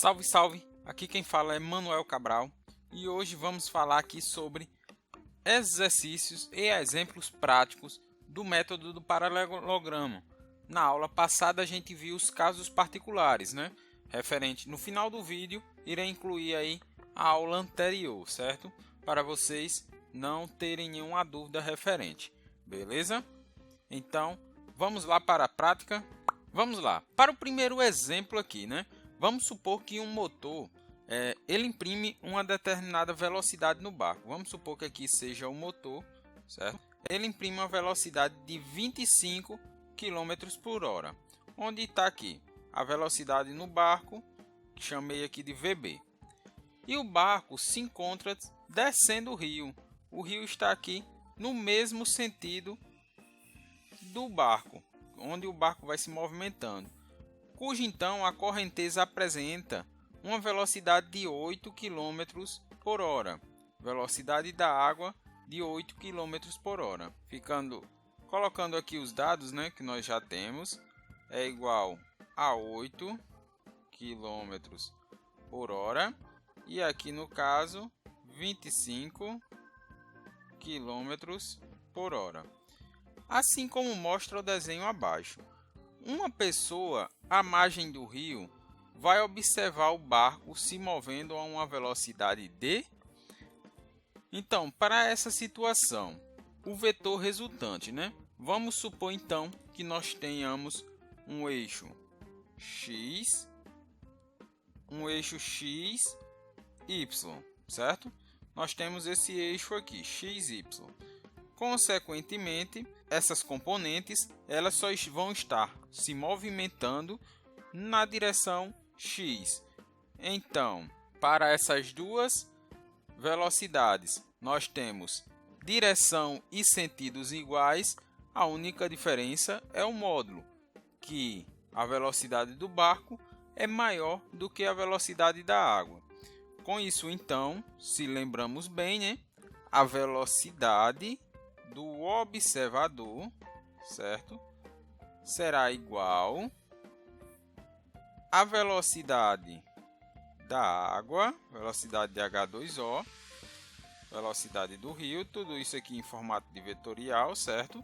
Salve, salve! Aqui quem fala é Manuel Cabral e hoje vamos falar aqui sobre exercícios e exemplos práticos do método do paralelogramo. Na aula passada a gente viu os casos particulares, né? Referente no final do vídeo, irei incluir aí a aula anterior, certo? Para vocês não terem nenhuma dúvida referente, beleza? Então, vamos lá para a prática. Vamos lá. Para o primeiro exemplo aqui, né? Vamos supor que um motor ele imprime uma determinada velocidade no barco. Vamos supor que aqui seja o motor, certo? Ele imprime uma velocidade de 25 km por hora. Onde está aqui a velocidade no barco, que chamei aqui de VB. E o barco se encontra descendo o rio. O rio está aqui no mesmo sentido do barco, onde o barco vai se movimentando, cujo então a correnteza apresenta uma velocidade de 8 km por hora, velocidade da água de 8 km por hora. Colocando aqui os dados, né, que nós já temos, é igual a 8 km por hora e aqui no caso 25 km por hora. Assim como mostra o desenho abaixo. Uma pessoa à margem do rio vai observar o barco se movendo a uma velocidade d. Então, para essa situação, o vetor resultante, né? Vamos supor então que nós tenhamos um eixo x, y, certo? Nós temos esse eixo aqui, x, y. Consequentemente, essas componentes elas só vão estar se movimentando na direção x. Então, para essas duas velocidades, nós temos direção e sentidos iguais. A única diferença é o módulo, que a velocidade do barco é maior do que a velocidade da água. Com isso, então, se lembramos bem, né? A velocidade do observador, certo? Será igual à velocidade da água, velocidade de H2O, velocidade do rio, tudo isso aqui em formato de vetorial, certo?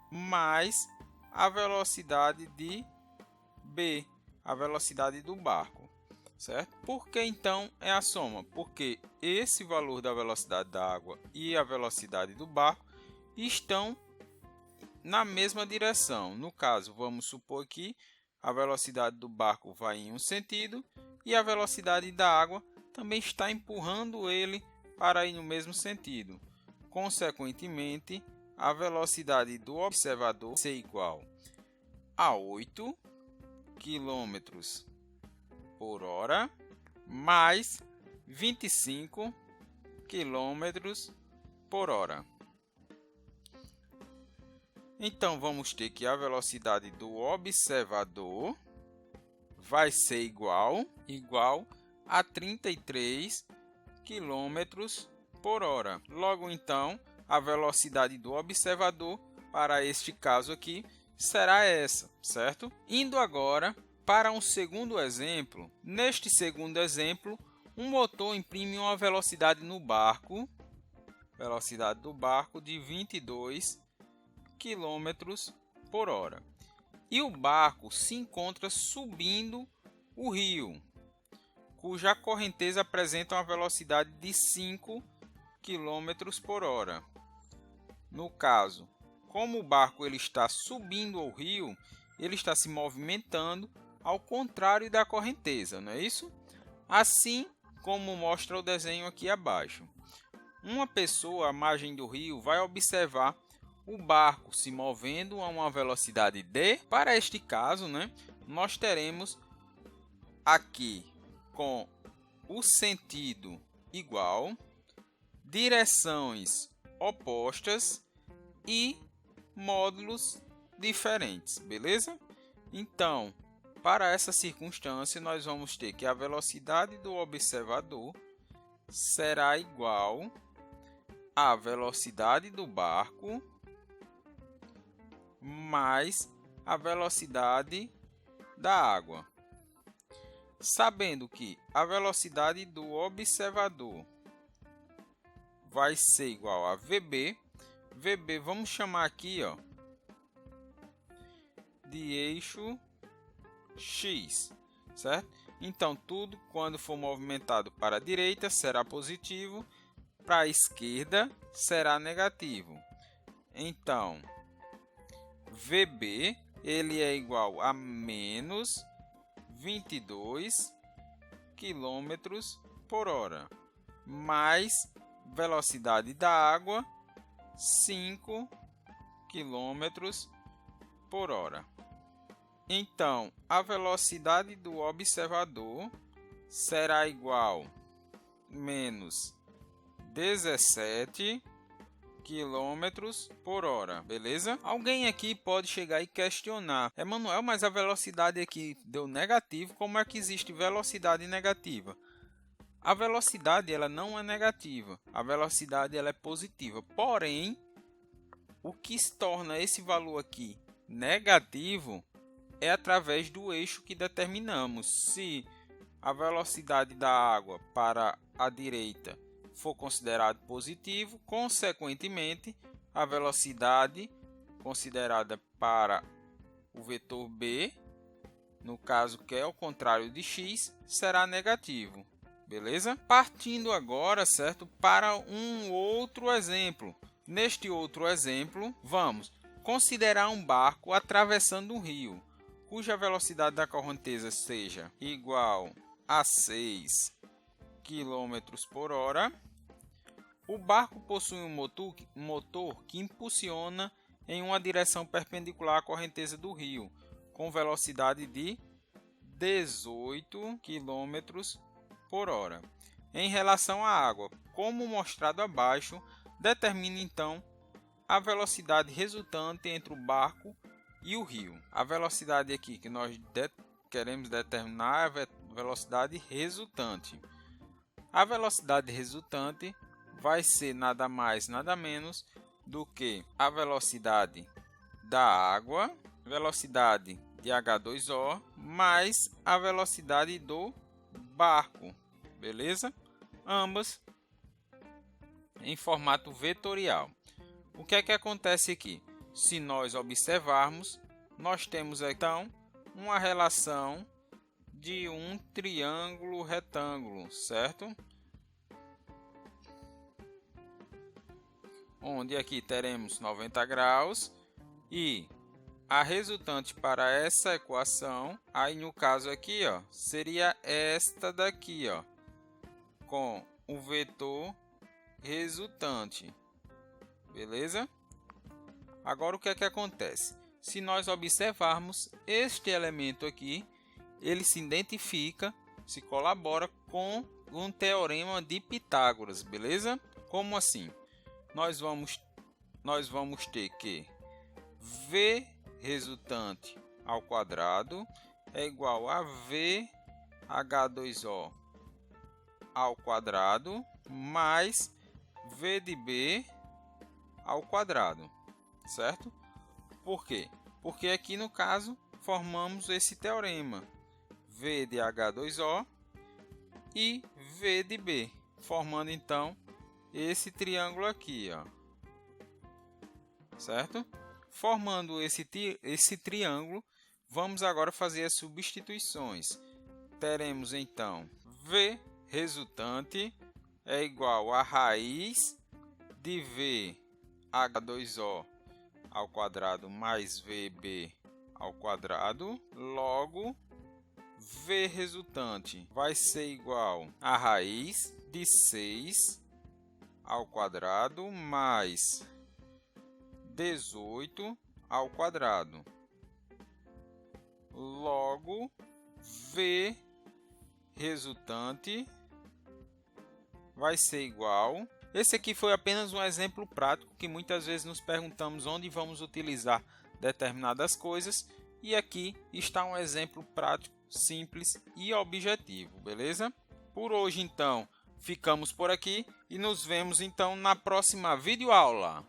Mais a velocidade de B, a velocidade do barco, certo? Por que então é a soma? Porque esse valor da velocidade da água e a velocidade do barco estão na mesma direção. No caso, vamos supor que a velocidade do barco vai em um sentido e a velocidade da água também está empurrando ele para ir no mesmo sentido. Consequentemente, a velocidade do observador será igual a 8 km por hora mais 25 km por hora. Então, vamos ter que a velocidade do observador vai ser igual a 33 km por hora. Logo, então, a velocidade do observador, para este caso aqui, será essa, certo? Indo agora para um segundo exemplo. Neste segundo exemplo, um motor imprime uma velocidade no barco, velocidade do barco de 22 km por hora. E o barco se encontra subindo o rio, cuja correnteza apresenta uma velocidade de 5 km por hora. No caso, como o barco ele está subindo o rio, ele está se movimentando ao contrário da correnteza, não é isso? Assim como mostra o desenho aqui abaixo. Uma pessoa à margem do rio vai observar o barco se movendo a uma velocidade d. Para este caso, né, nós teremos aqui com o sentido igual, direções opostas e módulos diferentes, beleza? Então, para essa circunstância, nós vamos ter que a velocidade do observador será igual à velocidade do barco mais a velocidade da água. Sabendo que a velocidade do observador vai ser igual a VB, VB vamos chamar aqui, ó, de eixo X, certo? Então, tudo quando for movimentado para a direita será positivo, para a esquerda será negativo. Então, VB ele é igual a menos 22 km por hora, mais velocidade da água 5 km por hora. Então, a velocidade do observador será igual a menos 17 km por hora, beleza? Alguém aqui pode chegar e questionar: Emanuel, mas a velocidade aqui deu negativo, como é que existe velocidade negativa? A velocidade ela não é negativa, a velocidade ela é positiva, porém, o que se torna esse valor aqui negativo é através do eixo que determinamos. Se a velocidade da água para a direita for considerado positivo, consequentemente, a velocidade considerada para o vetor B, no caso que é o contrário de x, será negativo. Beleza? Partindo agora, certo, para um outro exemplo. Neste outro exemplo, vamos considerar um barco atravessando um rio, cuja velocidade da correnteza seja igual a 6 km por hora. O barco possui um motor que impulsiona em uma direção perpendicular à correnteza do rio, com velocidade de 18 km por hora. Em relação à água, como mostrado abaixo, determine então a velocidade resultante entre o barco e o rio. A velocidade aqui que nós queremos determinar é a velocidade resultante. A velocidade resultante vai ser nada mais, nada menos do que a velocidade da água, velocidade de H2O, mais a velocidade do barco, beleza? Ambas em formato vetorial. O que é que acontece aqui? Se nós observarmos, nós temos então uma relação de um triângulo retângulo, certo? Onde aqui teremos 90 graus e a resultante para essa equação, aí no caso aqui, ó, seria esta daqui, ó, com o vetor resultante, beleza? Agora o que é que acontece? Se nós observarmos este elemento aqui, ele se identifica, se colabora com um teorema de Pitágoras, beleza? Como assim? Nós vamos ter que V resultante ao quadrado é igual a V H2O ao quadrado mais V de B ao quadrado, certo? Por quê? Porque aqui no caso formamos esse teorema V de H2O e V de B, formando então esse triângulo aqui, ó, certo? Formando esse triângulo, vamos agora fazer as substituições. Teremos então V resultante é igual a raiz de V H2O ao quadrado mais VB ao quadrado, logo V resultante vai ser igual a raiz de 6 ao quadrado mais 18 ao quadrado. Logo, V resultante vai ser igual. Esse aqui foi apenas um exemplo prático que muitas vezes nos perguntamos onde vamos utilizar determinadas coisas. E aqui está um exemplo prático, simples e objetivo, beleza? Por hoje, então, ficamos por aqui e nos vemos então na próxima videoaula.